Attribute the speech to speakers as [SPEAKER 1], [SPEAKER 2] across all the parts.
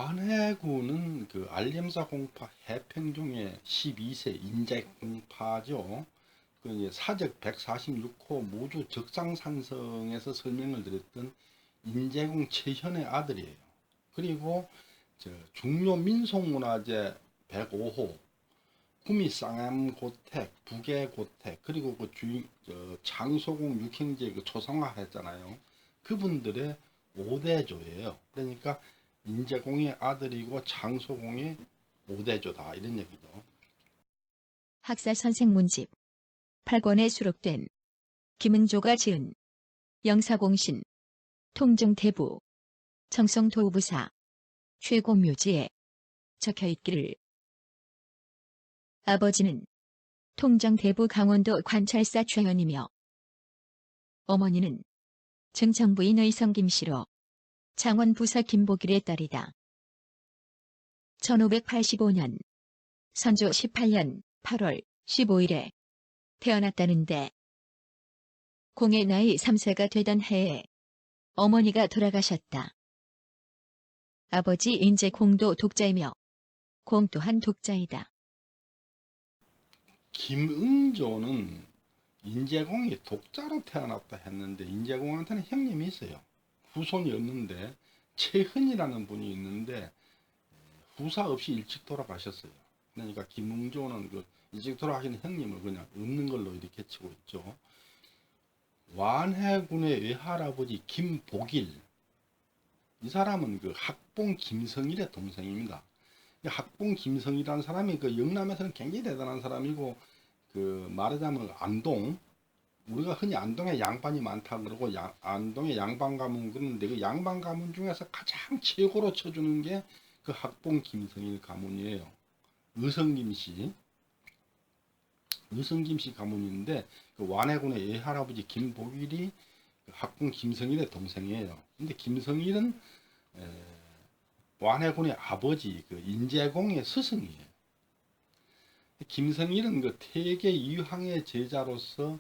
[SPEAKER 1] 완해군은 그 알림사 공파 해평 중에 12세 인재 공파죠. 그 이제 사적 146호 모주 적상산성에서 설명을 드렸던 인재공 최현의 아들이에요. 그리고 중요 민속문화재 105호 구미 쌍암고택, 부계고택, 그리고 그 장소공 육형제 그 초상화 했잖아요. 그분들의 5대조예요. 그러니까 인재공의 아들이고 장소공의 5대조다 이런 얘기죠.
[SPEAKER 2] 학사 선생문집 8권에 수록된 김은조가 지은 영사공신, 통정대부, 청성도부사, 최공묘지에 적혀있기를 아버지는 통정대부 강원도 관찰사 최현이며 어머니는 증정부인 의성 김씨로 장원부사 김보길의 딸이다. 1585년 선조 18년 8월 15일에 태어났다는데 공의 나이 3세가 되던 해에 어머니가 돌아가셨다. 아버지 인재공도 독자이며 공 또한 독자이다.
[SPEAKER 1] 김응조는 인재공이 독자로 태어났다 했는데 인재공한테는 형님이 있어요. 후손이 없는데 최흔이라는 분이 있는데 후사 없이 일찍 돌아가셨어요. 그러니까 김응조는 그 일찍 돌아가신 형님을 그냥 없는 걸로 이렇게 치고 있죠. 완해군의 외할아버지 김보길, 이 사람은 그 학봉 김성일의 동생입니다. 학봉 김성일이라는 사람이 그 영남에서는 굉장히 대단한 사람이고, 그 말하자면 안동, 우리가 흔히 안동에 양반이 많다 그러고 안동에 양반 가문 그러는데 그 양반 가문 중에서 가장 최고로 쳐주는 게 그 학봉 김성일 가문이에요. 의성김씨 가문인데 그 완해군의 외할아버지 김보길이 그 학봉 김성일의 동생이에요. 근데 김성일은 완해군의 아버지 그 인재공의 스승이에요. 김성일은 그 태계 이황의 제자로서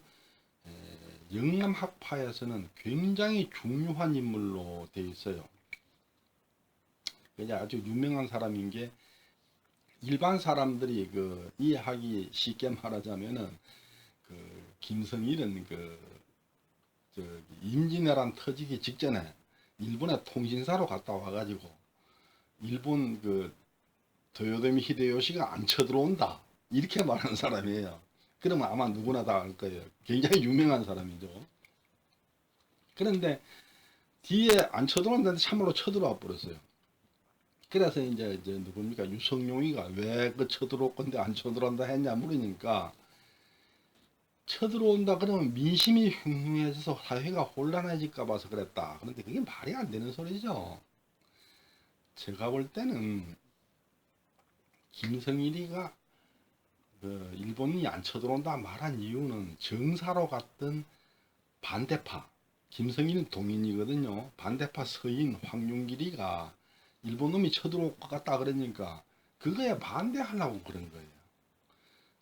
[SPEAKER 1] 영남 학파에서는 굉장히 중요한 인물로 되어 있어요. 그냥 아주 유명한 사람인 게 일반 사람들이 그 이해하기 쉽게 말하자면은 그 김성일은 임진왜란 터지기 직전에 일본에 통신사로 갔다 와가지고 일본 그 도요토미 히데요시가 안 쳐들어온다 이렇게 말하는 사람이에요. 그러면 아마 누구나 다 알 거예요. 굉장히 유명한 사람이죠. 그런데 뒤에 안 쳐들어온다는데 참으로 쳐들어와 버렸어요. 그래서 이제 누굽니까 유성룡이가 왜 그 쳐들어올 건데 안 쳐들어온다 했냐 물으니까 쳐들어온다 그러면 민심이 흉흉해져서 사회가 혼란해질까 봐서 그랬다. 그런데 그게 말이 안 되는 소리죠. 제가 볼 때는 김성일이가 그 일본이 안 쳐들어온다 말한 이유는 정사로 갔던 반대파, 김성일은 동인이거든요. 반대파 서인 황윤길이가 일본 놈이 쳐들어올 것 같다 그러니까 그거에 반대하려고 그런 거예요.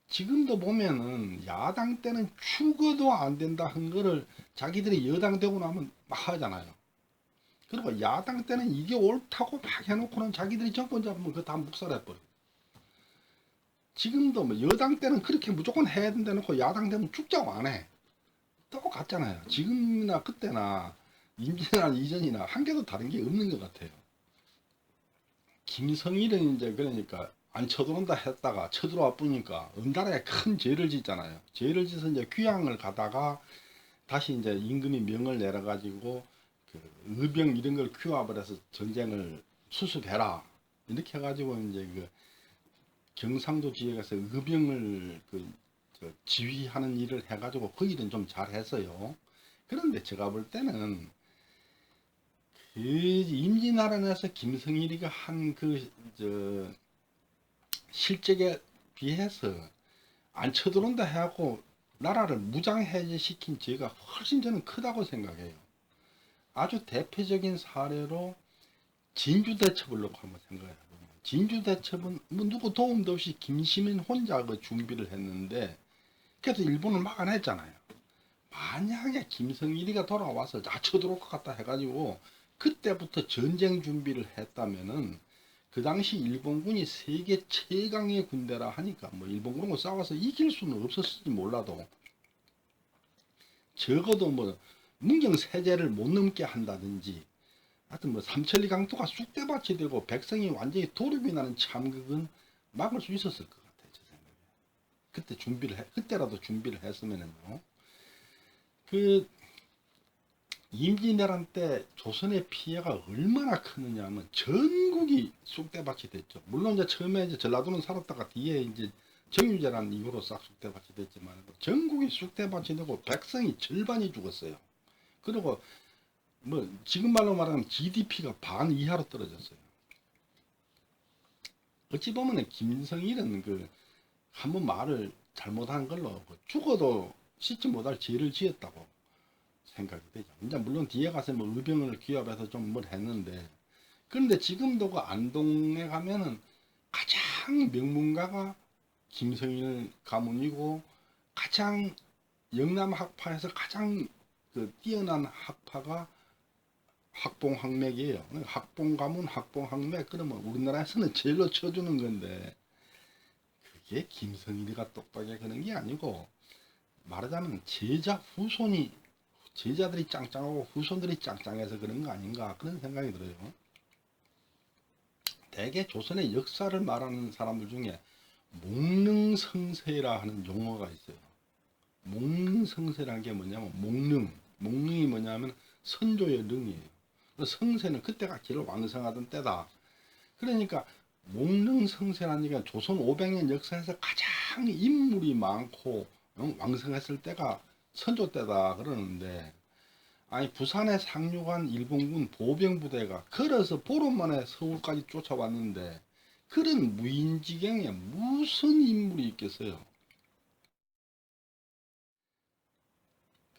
[SPEAKER 1] 지금도 보면은 야당 때는 죽어도 안 된다 한 거를 자기들이 여당 되고 나면 막 하잖아요. 그리고 야당 때는 이게 옳다고 막 해놓고는 자기들이 정권 잡으면 그거 다 묵살해버려. 지금도 뭐 여당 때는 그렇게 무조건 해야 된다 놓고 야당 되면 죽자고 안 해. 똑같잖아요. 지금이나 그때나 임진왜란 이전이나 한 개도 다른 게 없는 것 같아요. 김성일은 이제 그러니까 안 쳐들어온다 했다가 쳐들어와 보니까 은달에 큰 죄를 짓잖아요. 죄를 짓서 이제 귀양을 가다가 다시 이제 임금이 명을 내려가지고 그 의병 이런 걸 규합을 해서 전쟁을 수습해라 이렇게 해가지고 이제 그 경상도 지역에서 의병을 지휘하는 일을 해가지고 그 일은 좀 잘했어요. 그런데 제가 볼 때는 그 임진왜란에서 김성일이가 한 실적에 비해서 안 쳐들어온다 해갖고 나라를 무장해제시킨 죄가 훨씬 저는 크다고 생각해요. 아주 대표적인 사례로 진주대첩을 놓고 한번 생각해보면 진주대첩은 뭐 누구 도움도 없이 김시민 혼자 그 준비를 했는데 그래서 일본을 막아냈잖아요. 만약에 김성일이가 돌아와서 쳐들어올 것 같다 해가지고 그때부터 전쟁 준비를 했다면은 그 당시 일본군이 세계 최강의 군대라 하니까 뭐 일본군하고 싸워서 이길 수는 없었을지 몰라도 적어도 뭐 문경세제를 못 넘게 한다든지 하여튼 뭐 삼천리 강도가 쑥대밭이 되고 백성이 완전히 도륙이 나는 참극은 막을 수 있었을 것 같아요. 제 생각에. 그때라도 준비를 했으면은요. 그 임진왜란 때 조선의 피해가 얼마나 크느냐 하면 전국이 쑥대밭이 됐죠. 물론 이제 처음에 이제 전라도는 살았다가 뒤에 이제 정유재란 이후로 싹 쑥대밭이 됐지만 전국이 쑥대밭이 되고 백성이 절반이 죽었어요. 그리고 뭐 지금 말로 말하면 GDP가 반 이하로 떨어졌어요. 어찌 보면 김성일은 그 한번 말을 잘못한 걸로 죽어도 씻지 못할 죄를 지었다고 생각이 되죠. 이제 물론 뒤에 가서 뭐 의병을 기합해서 좀 뭘 했는데, 그런데 지금도 그 안동에 가면은 가장 명문가가 김성일 가문이고 가장 영남 학파에서 가장 그 뛰어난 학파가 학봉학맥이에요. 학봉 가문, 학봉학맥 그러면 우리나라에서는 제일로 쳐주는 건데 그게 김성일이가 똑똑하게 그런 게 아니고 말하자면 제자들이 짱짱하고 후손들이 짱짱해서 그런 거 아닌가 그런 생각이 들어요. 대개 조선의 역사를 말하는 사람들 중에 목릉성세라 하는 용어가 있어요. 목릉성세라는 게 뭐냐면 목릉이 뭐냐면 선조의 릉이에요. 성세는 그때가 제일 왕성하던 때다. 그러니까 목릉성세라는 얘기가 조선 500년 역사에서 가장 인물이 많고 왕성했을 때가 선조 때다 그러는데, 아니 부산에 상륙한 일본군 보병부대가 걸어서 보름 만에 서울까지 쫓아왔는데 그런 무인지경에 무슨 인물이 있겠어요.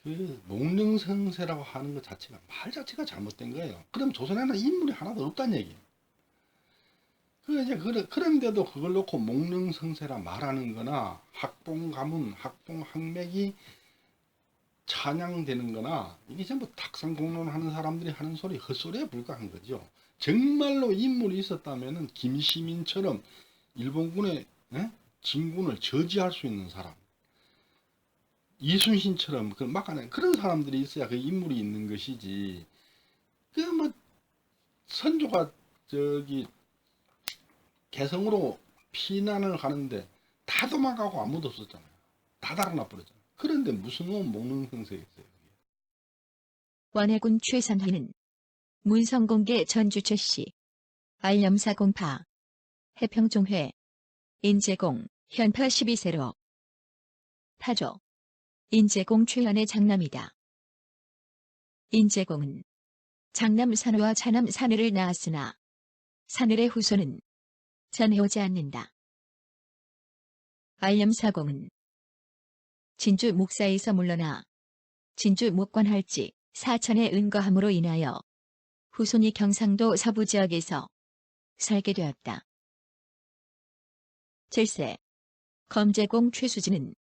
[SPEAKER 1] 그 목릉성세라고 하는 것 자체가 말 자체가 잘못된 거예요. 그럼 조선에는 인물이 하나도 없다는 얘기예요. 그런데도 그걸 놓고 목릉성세라 말하는 거나 학봉가문, 학봉학맥이 찬양되는 거나 이게 전부 탁상공론 하는 사람들이 하는 소리, 헛소리에 불과한 거죠. 정말로 인물이 있었다면 김시민처럼 일본군의 진군을 저지할 수 있는 사람, 이순신처럼 그 막아낸 그런 사람들이 있어야 그 인물이 있는 것이지. 그 뭐 선조가 저기 개성으로 피난을 가는데 다 도망가고 아무도 없었잖아요. 다 달아나 버렸잖아요. 그런데 무슨 놈 목릉성세겠어요.
[SPEAKER 2] 원해군 최선희는 문성공개 전주철 씨, 알염사공파, 해평종회, 인제공, 현파 12세로 타조, 인제공 최현의 장남이다. 인제공은 장남 산후와 차남 산을을 낳았으나 산을의 후손은 전해오지 않는다. 알염사공은 진주 목사에서 물러나 진주 목관할지 사천에 은거함으로 인하여 후손이 경상도 서부 지역에서 살게 되었다. 7세 검제공 최수진은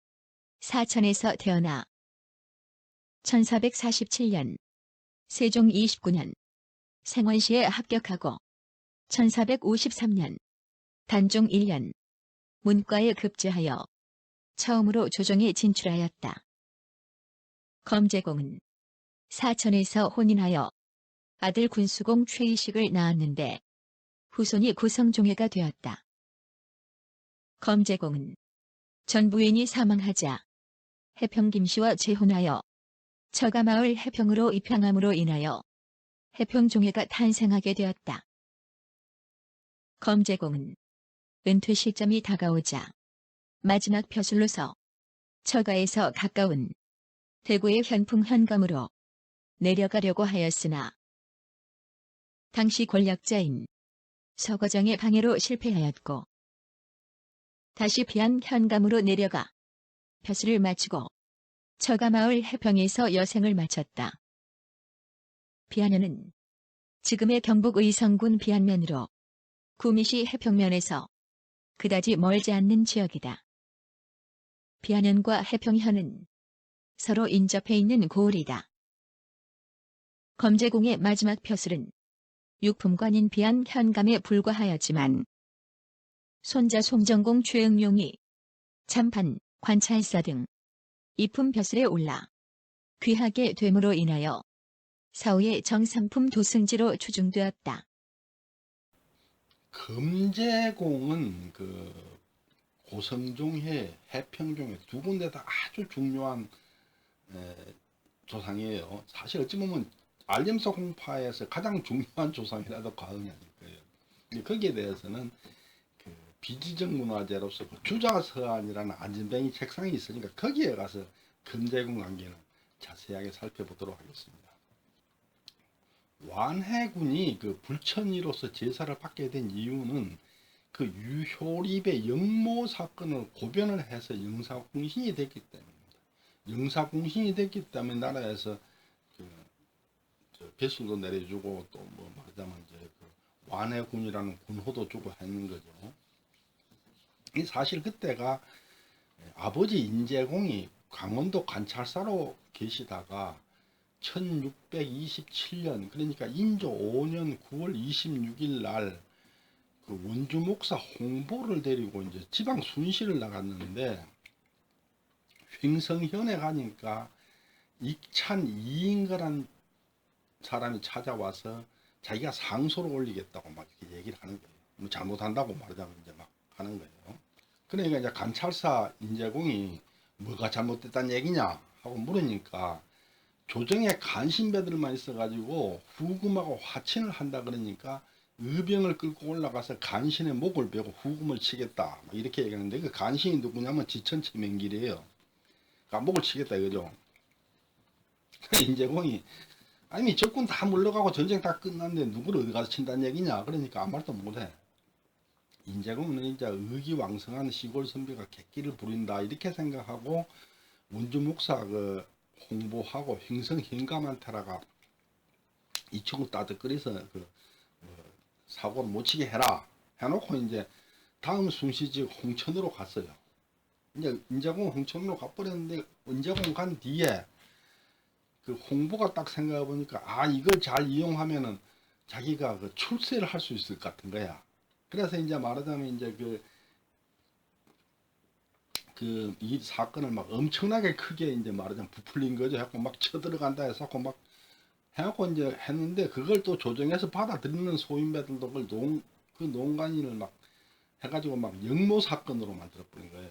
[SPEAKER 2] 사천에서 태어나 1447년 세종 29년 생원시에 합격하고 1453년 단종 1년 문과에 급제하여 처음으로 조정에 진출하였다. 검제공은 사천에서 혼인하여 아들 군수공 최이식을 낳았는데 후손이 구성종회가 되었다. 검제공은 전 부인이 사망하자 해평 김씨와 재혼하여 처가마을 해평으로 입향함으로 인하여 해평종회가 탄생하게 되었다. 검제공은 은퇴 시점이 다가오자 마지막 벼슬로서 처가에서 가까운 대구의 현풍 현감으로 내려가려고 하였으나 당시 권력자인 서거정의 방해로 실패하였고 다시 비안 현감으로 내려가 벼슬을 마치고 처가마을 해평에서 여생을 마쳤다. 비안면은 지금의 경북 의성군 비안면으로 구미시 해평면에서 그다지 멀지 않는 지역이다. 비안면과 해평현은 서로 인접해 있는 고을이다. 검제공의 마지막 벼슬은 육품관인 비한 현감에 불과하였지만 손자 송정공 최응용이 참판, 관찰사 등 이품 벼슬에 올라 귀하게 됨으로 인하여 사후의 정삼품 도승지로 추중되었다.
[SPEAKER 1] 금제공은 그 고성종회, 해평종회 두 군데 다 아주 중요한 조상이에요. 사실 어찌 보면 알림서 공파에서 가장 중요한 조상이라도 과언이 아닐 거예요. 거기에 대해서는 그 비지적 문화재로서 그 주자서안이라는 안진뱅이 책상이 있으니까 거기에 가서 금제공 관계는 자세하게 살펴보도록 하겠습니다. 완해군이 그 불천이로서 제사를 받게 된 이유는 그 유효립의 영모 사건을 고변을 해서 영사공신이 됐기 때문입니다. 영사공신이 됐기 때문에 나라에서 그 배수도 내려주고 또 뭐 말하자면 이제 그 완해군이라는 군호도 주고 했는 거죠. 이 사실 그때가 아버지 인제공이 강원도 관찰사로 계시다가 1627년 그러니까 인조 5년 9월 26일 날 그 원주 목사 홍보를 데리고 이제 지방 순시를 나갔는데 횡성현에 가니까 익찬 이인거란 사람이 찾아와서 자기가 상소를 올리겠다고 막 이렇게 얘기를 하는 거예요. 뭐 잘못한다고 말하자면 이제 막 하는 거예요. 그러니까 이제 관찰사 인제공이 뭐가 잘못됐다는 얘기냐 하고 물으니까 조정에 간신배들만 있어가지고 후금하고 화친을 한다 그러니까 의병을 끌고 올라가서 간신의 목을 베고 후금을 치겠다 이렇게 얘기하는데 그 간신이 누구냐면 지천치 맹길이에요. 그러니까 목을 치겠다 이거죠. 인제공이 아니 적군 다 물러가고 전쟁 다 끝났는데 누구를 어디 가서 친다는 얘기냐 그러니까 아무 말도 못해. 인제공은 이제 의기왕성한 시골 선비가 객기를 부린다 이렇게 생각하고 원주 목사 그 홍보하고 횡성 현감한테라가 이 친구 따뜻거려서 그 사고를 못 치게 해라 해놓고 이제 다음 순시직 홍천으로 갔어요. 이제 인제공 홍천으로 가버렸는데 인제공 간 뒤에 그 홍보가 딱 생각해 보니까 아 이걸 잘 이용하면은 자기가 그 출세를 할 수 있을 것 같은 거야. 그래서 이제 말하자면 이제 이 사건을 막 엄청나게 크게 이제 말하자면 부풀린 거죠. 해갖고 막 쳐들어간다 해서 막 해갖고 이제 했는데 그걸 또 조정해서 받아들이는 소인배들도 그걸 그 농간인을 막 해가지고 막 영모 사건으로 만들어버린 거예요.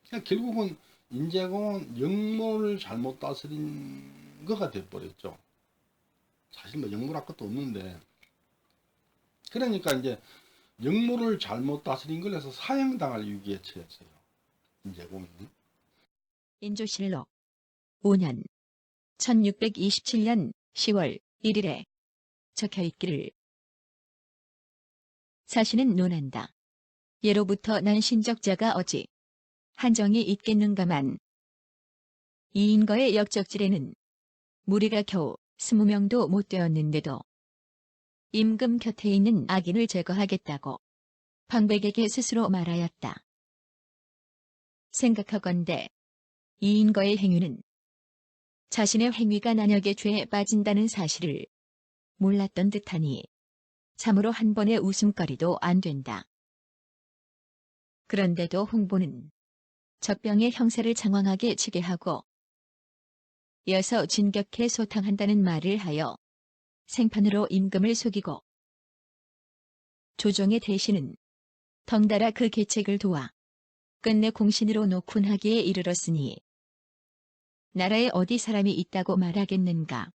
[SPEAKER 1] 그러니까 결국은 인제공은 영모를 잘못 다스린 거가 돼버렸죠. 사실 뭐 영모랄 것도 없는데 그러니까 이제 영모를 잘못 다스린 걸 해서 사형당할 위기에 처했어요. 인제공이.
[SPEAKER 2] 인조실록 5년 1627년 10월 1일에 적혀있기를 사신은 논한다. 예로부터 난 신적자가 어찌 한정이 있겠는가만 이인거의 역적질에는 무리가 겨우 20명도 못 되었는데도 임금 곁에 있는 악인을 제거하겠다고 방백에게 스스로 말하였다. 생각하건대 이인거의 행위는 자신의 행위가 난역의 죄에 빠진다는 사실을 몰랐던 듯하니 참으로 한 번의 웃음거리도 안 된다. 그런데도 홍보는 적병의 형세를 장황하게 치게 하고 이어서 진격해 소탕한다는 말을 하여 생판으로 임금을 속이고 조정의 대신은 덩달아 그 계책을 도와 끝내 공신으로 노쿤하기에 이르렀으니 나라에 어디 사람이 있다고 말하겠는가.